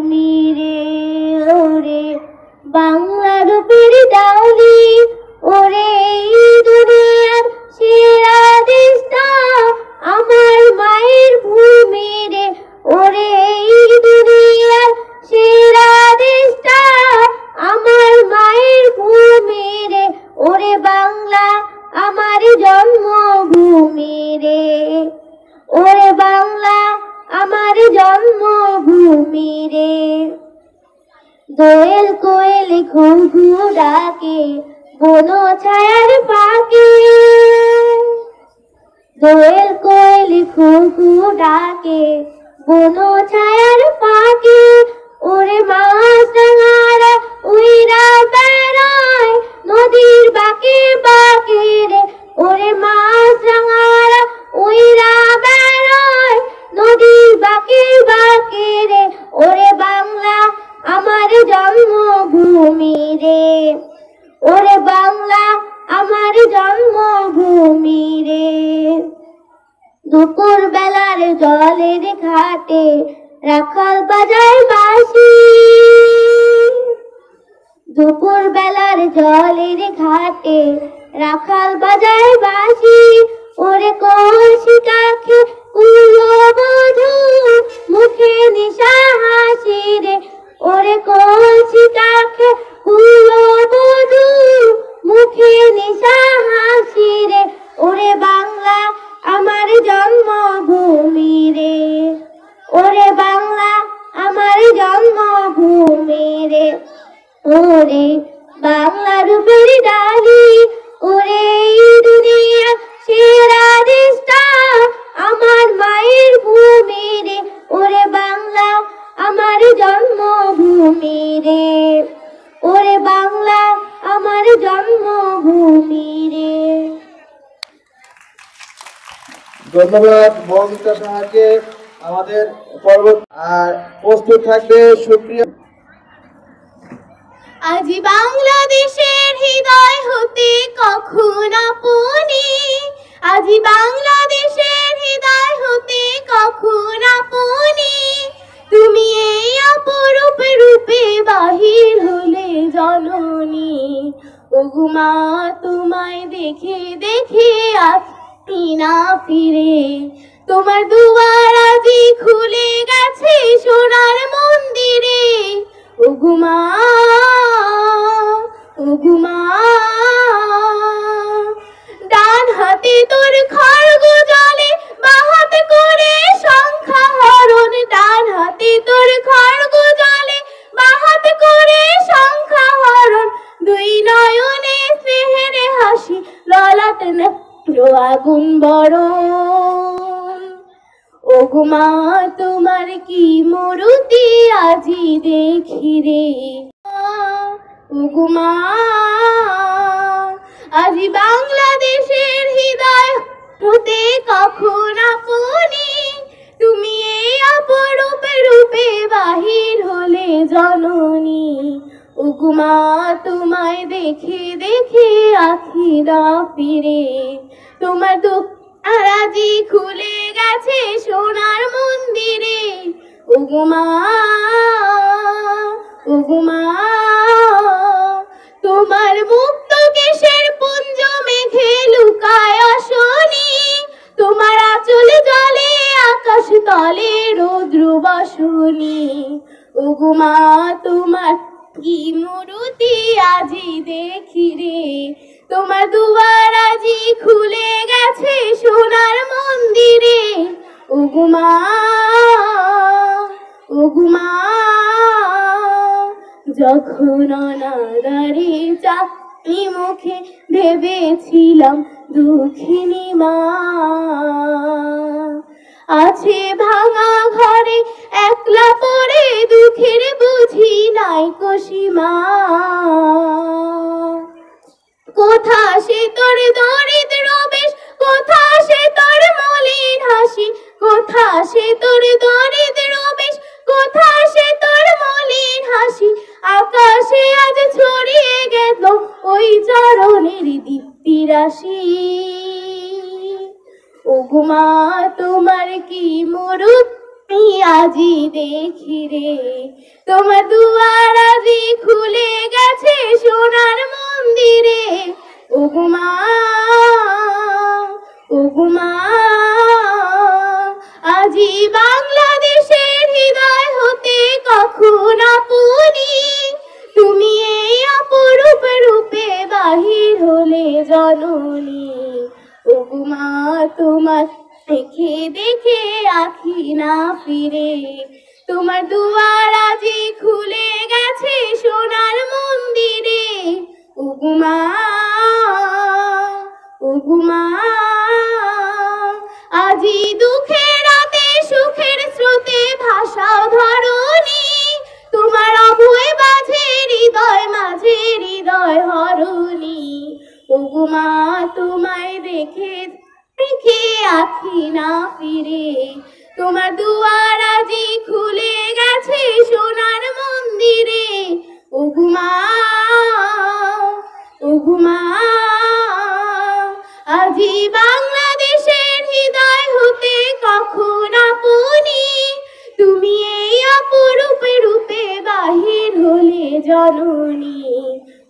তুমি রে, ওরে বাংলা রূপের ডালি, ওরে এই দুনিয়ার সেরা দেশটা আমার মায়ের ভূমি রে, ওরে এই দুনিয়ার সেরা দেশটা আমার মায়ের ভূমি রে, ওরে বাংলা আমার জন্মভূমি রে, ওরে বাংলা আমার জন্মভূমি রে। দোয়েল কোয়েল ঘুঘু ডাকে বন ছায়ার পাকে, দোয়েল কোয়েল ঘুঘু ডাকে বন ছায়ার পাকে, ওরে মাছ ডাঙারা উইরা বেড়ায় নদীর বাঁকে বাঁকে রে, ওরে মাছ ডাঙারা উইরা বেড়ায় নদীর বাঁকে বাঁকে রে, ওরে বাংলা আমার জন্মভূমি রে, ওরে বাংলা আমার জন্মভূমি রে। দুপুর বেলার জলের ঘাটে রাখাল বাজায় বাঁশি, দুপুর বেলার জলের ঘাটে রাখাল বাজায় বাঁশি, ওরে কলসি কাছে কুলবধূ মুখে নিশা হাসি রে, ওরে কলসি কাছে কুলবধূ মুখে নিশা হাসি রে, ওরে বাংলা আমার জন্মভূমি রে, ওরে বাংলা আমার জন্মভূমি রে, ওরে বাংলা রূপের ডালি, ওরে এই দুনিয়া সেরা দেশটা আমার মায়ের ভূমি রে, ওরে বাংলা আমার জন্মভূমি রে, ওরে বাংলা আমার জন্মভূমি রে। ধন্যবাদ মৌমিতা সাহাকে। আমাদের পরবর্তী আর প্রস্তুত থাকবে সুপ্রিয়া। আজি বাংলাদেশের হৃদয় হতে কখন আপনি, আজি বাংলাদেশের হৃদয় হতে কখন আপনি, তুমি এই অপরূপ রূপে বাহির হলে জননী, ওগো মা তোমায় দেখে দেখে আসি না ফিরে, তোমার দুয়ার আজি খুলে গেছে সোনার মন্দিরে, ওগো মা, ওগো মা। ডান হাতে তোর খড়গ জলে বাঁ হাতে করে সংখ্যা হরণ, ডান হাতে তোর খড়গ জলে বাঁ হাতে করে সংখ্যা হরণ, দুই নয়নে স্নেহের হাসি ললাট নেত্র আগুন বরণ, ওগো মা তোমার কি মূর্তি আজি দেখি রে, ওগো মা। আজি বাংলাদেশের হৃদয় হতে কখন আপনি, তুমি এই অপরূপ রূপে বাহির হলে জননী, ওগো মা তোমায় দেখে দেখে আখি না ফিরে, তোমার দুয়ার আজি খুলে গেছে সোনার মন্দিরে, ওগো মা, ওগো মা। তোমার মুক্ত কেশের পুঞ্জ মেঘে লুকায় আসনি, তোমার আঁচল জলে আকাশ তলে রৌদ্র বসনি, ওগো মা তোমার কি মূর্তি আজি দেখি রে, তোমার দুয়ার আজি খুলে গেছে সোনার মন্দিরে, ওগো মা, ওগো মা। যখন অনাদারে চাকরি মুখে ভেবেছিলাম দুঃখিনী মা, আছে ভাঙা ঘরে একলা পড়ে দুঃখের বুঝি নাই কসীমা, কোথা সে তোর দরিদ্র বেশ, কোথা সে তোর মলিন হাসি, কোথা সে তোর দরিদ্র বেশ, কোথা সে তোর মলিন হাসি, আকাশে আজ ছড়িয়ে গেল ওই চরণের দীপ্তি রাশি, ওগো মা তোমার কি মূর্তি আজি দেখি রে, তোমার দুয়ার আজি খুলে গেছে সোনার মন্দিরে। ওগো মা, ওগো মা, আজি বাংলাদেশের হৃদয় হতে কখন আপনি তুমি এই অপরূপ রূপে বাহির হলে জননী। ওগো মা, তোমার দেখে দেখে আখি না ফিরে, তোমার দুয়ার আজি খুলে গেছে সোনার মন্দিরে। ওগো মা, ওগো মা, আজি দুঃখের রাতে সুখের স্রোতে ভাষাও ধরণী, তোমার অভয় বাজে হৃদয় মাঝে হৃদয় হরণী। ওগো মা, তোমায় দেখে দেখে আখি না ফিরে, তোমার দুয়ার আজি খুলে গেছে সোনার মন্দিরে। ওগো মা, ওগো মা, আজি বাংলাদেশের হৃদয় হতে কখন আপনি তুমি এই অপরূপ রূপে বাহির হলে জননী।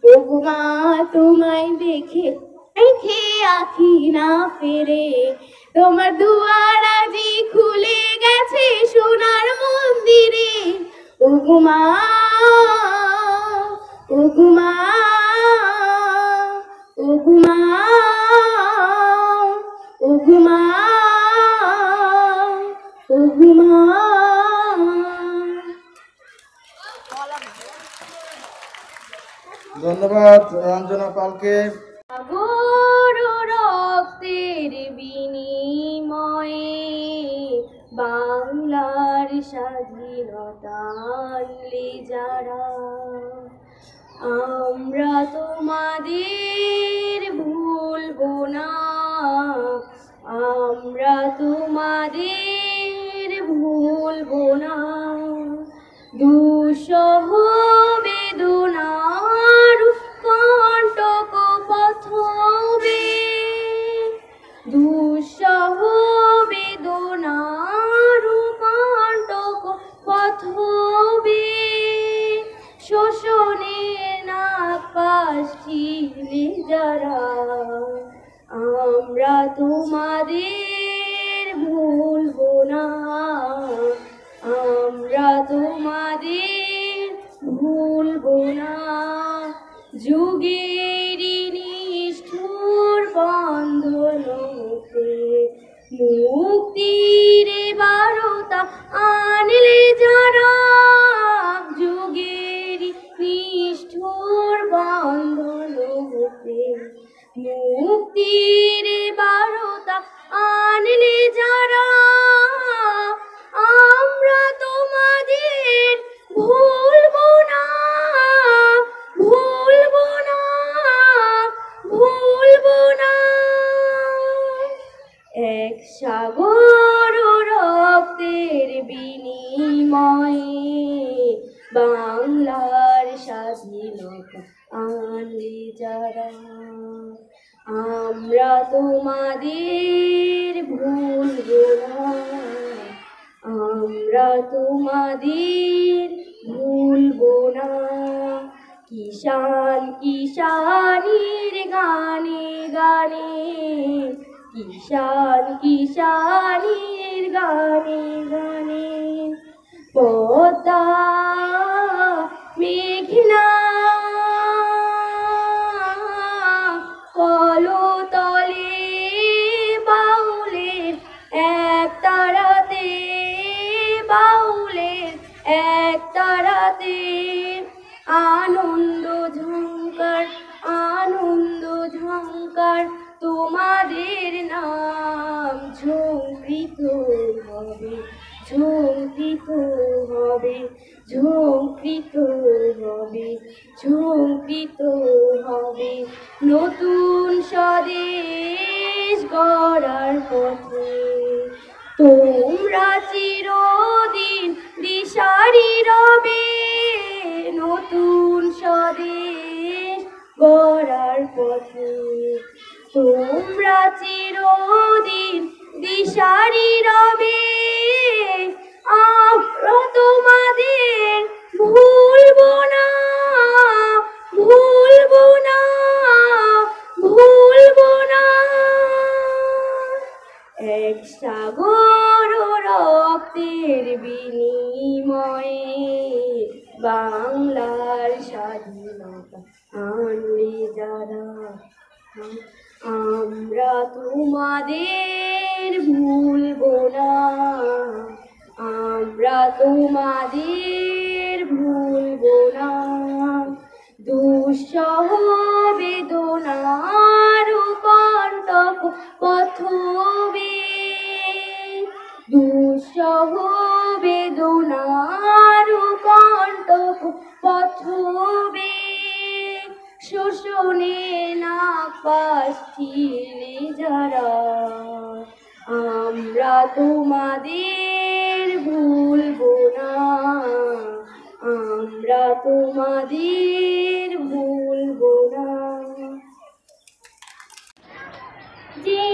ওগো মা, তোমায় দেখে দেখে আখি না ফেরে, তোমার দুয়ার আজি খুলে গেছে সোনার মন্দিরে। ওগো মা, ওগো মা, ওগো মা, ওগো মা, ওগো মা। ধন্যবাদ রঞ্জনা পালকে। সাগর রক্তের বিনিময়ে বাংলার স্বাধীনতা আনলে যারা, আমরা তোমাদের ভুলবো না, আমরা তোমাদের ভুলবো না। দুঃসহ বেদনার কণ্টক পথবে, দুঃসহ বেদনার কণ্টক পথবে, শোষণের নাপাস ছিলে যারা, আমরা তোমাদের ভুলবো না, আমরা তোমাদের ভুলবো না। যুগেরই নিষ্ঠুর বন্ধন হতে মুক্তির বারতা আনলে যারা, যুগেরই নিষ্ঠুর বন্ধন হতে মুক্তির বারতা আনলে যারা, আমরা তোমাদের ভুলবো না, ভুলবো না, ভুলবো না। এক সাগর রক্তের বিনিময়ে বাংলার স্বাধীনতা আনলে যারা, আমরা তোমাদের ভুলবো না, আমরা তোমাদের ভুলবো না। কিষান কিষানির গানে গানে, কিষান কিষানির গানে গানে, পদ্মা মেঘনা কলতলে বাউলের এক তারাতে, বাউলের এক তারাতে, আনন্দ ঝঙ্কার, আনন্দ ঝঙ্কার, তোমাদের নাম ঝঙ্কৃত হবে, ঝঙ্কৃত হবে, ঝঙ্কৃত হবে, ঝঙ্কৃত হবে। নতুন স্বদেশ গড়ার পথে তোমরা চিরদিন দিশারি রবে, নতুন স্বদেশ গড়ার পথে তোমরা চিরদিন দিশারি রবে, আমরা তোমাদের ভুলবো না, ভুলবো না, ভুলবো না। এক সাগর রক্তের বিনিময়ে বাংলার স্বাধীনতা আনলে যারা, আমরা তোমাদের ভুলবো না, আমরা তোমাদের ভুলবো না। দুঃসহ বেদনার কণ্টক পথবে, দুঃসহ বেদনার কণ্টক পথবে, শোষণে নাপাস ছিলে যারা, আমরা তোমাদের ভুলবো না, আমরা তোমাদের ভুলবো না। যে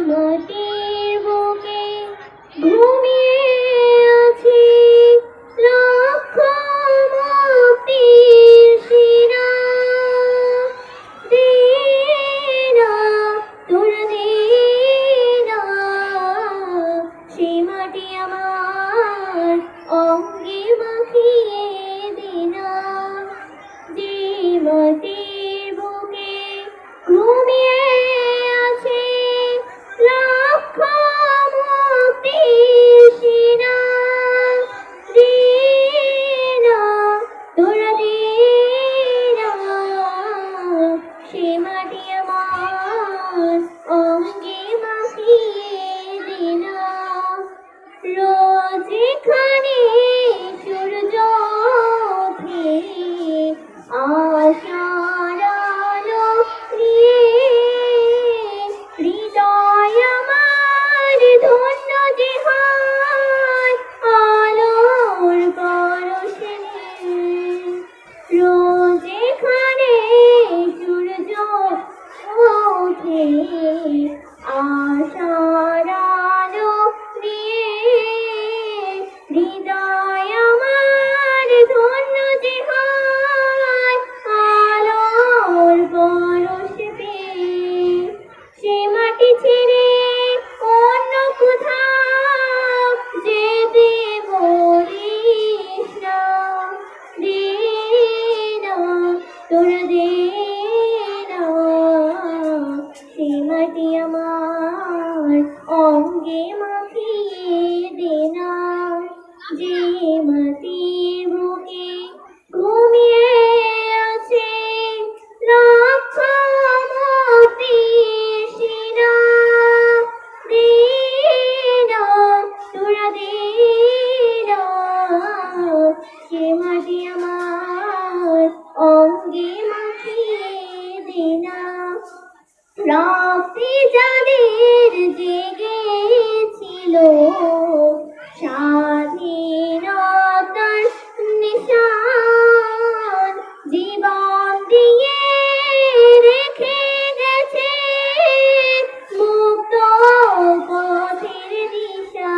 মাটির বুকে ঘুমিয়ে আছে লক্ষ মুক্তির শিরা, দে না তোরা দে না, সে মাটি আমার অঙ্গে মাখিয়ে দে না। যে মাটির বুকে ঘুমিয়ে আছে লক্ষ মুক্তির শিরা, দে না তোরা দে না, সে মাটি আমার অঙ্গে মাখিয়ে দে না। রোজ এখানে সূর্য ওঠে আশার আলো নিয়ে, হৃদয় আমার ধন্য যে হয় আলোর পরশে। রোজ এখানে সূর্য ওঠে আশার আলো নিয়ে, হৃদয় আমার ধন্য যে হয় আলোর পরশে পেয়ে। সে মাটি ছেড়ে অন্য কোথাও যেতে বলিস না, দে না তোরা দে না, সে মাটি আমার অঙ্গে মাখিয়ে দে না। যে মাটির বুকে ঘুমিয়ে আছে লক্ষ মুক্তির শিরা, দে না তোরা দে না, সে মাটি আমার অঙ্গে মাখিয়ে দে না। রক্তে যাদের জেগেছিল স্বাধীনতার নিশান, জীবন দিয়ে রেখে গেছে মুক্ত পথের দিশা।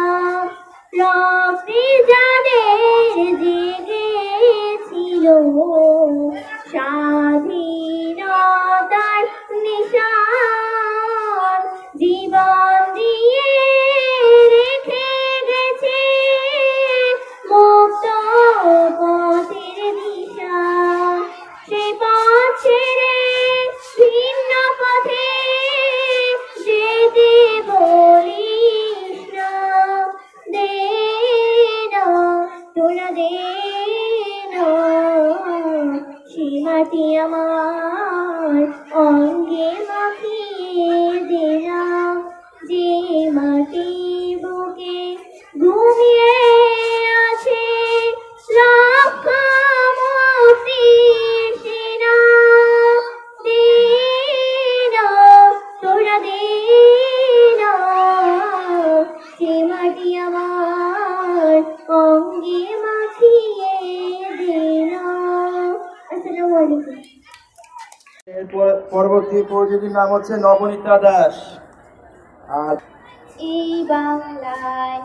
রক্তে যাদের জেগেছিল স্বাধীনতার নিশান, জীবন দিয়ে রেখে গেছে মুক্ত পথের দিশা। সে পথ ছেড়ে ভিন্ন পথে যেতে বলিস না, দে না তোরা দে না, সে মাটি আমার অঙ্গে মাখিয়ে দে না। যে মাটি বুকে ঘুমিয়ে আছে লক্ষ মুক্তির শিরা, দে না তোরা দে না, সে মাটি আমার অঙ্গে মাখিয়ে দে না। আসসালামু আলাইকুম। পরবর্তী প্রতিযোগীর নাম হচ্ছে নবনীতা দাস। আর এই বাংলায়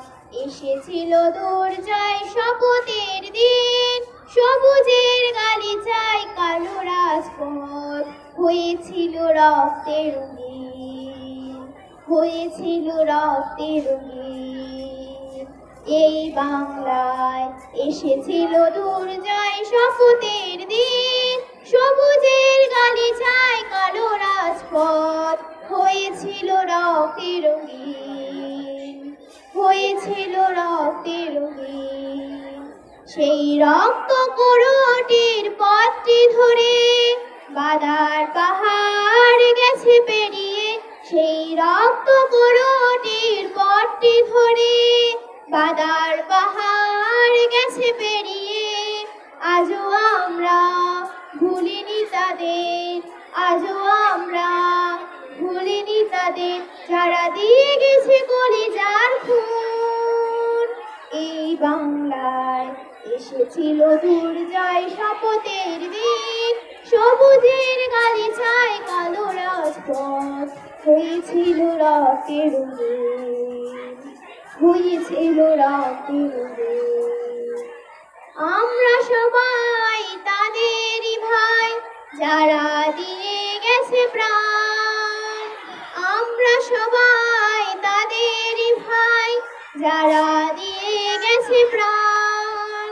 এসেছিল দুর্জয় শপথের দিন, সবুজের গালিচায় কালো রাজপথ হয়েছিল রক্তের রঙিন, হয়েছিল রক্তের রঙিন। এই বাংলায় এসেছিল দুর্জয় শপথের দিন, সবুজের গালিচায় কালো রাজপথ হয়েছিল রক্তের রঙিন, হয়েছিল রক্তের রঙিন। সেই রক্ত করোটির পথটি ধরে বাদার পাহাড় গেছে পেরিয়ে, সেই রক্ত করোটির পথটি ধরে বাদার পাহাড় গেছে পেরিয়ে। আজও আমরা ভুলিনি তাদের, আজও আমরা ভুলিনি তাদের, যারা দিয়ে গেছে কলিজার খুন। এই বাংলায় এসেছিল দুর্জয় শপথের দিন, সবুজের গালিচায় কালো রাজপথ হয়েছিল রক্তের রঙিন, হয়েছিল রক্তের রঙিন। আমরা সবাই তাদেরই ভাই, যারা দিয়ে গেছে প্রাণ। আমরা সবাই তাদেরই ভাই, যারা দিয়ে গেছে প্রাণ।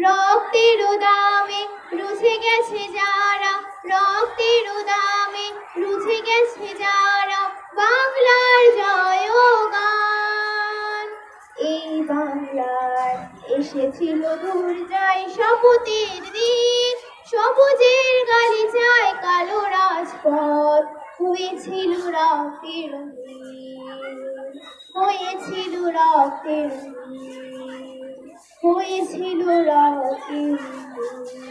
রক্তের দামে রুঝে গেছে যারা, রক্তের দামে রুঝে গেছে যারা, বাংলার জয়গান। এই বাংলায় এসেছিল দুর্জয় শপথের দিন, সবুজের গালিচায় কালো রাজপথ হয়েছিল রক্তের রঙিন, হয়েছিল রক্তের রঙিন, হয়েছিল রক্তের রঙিন।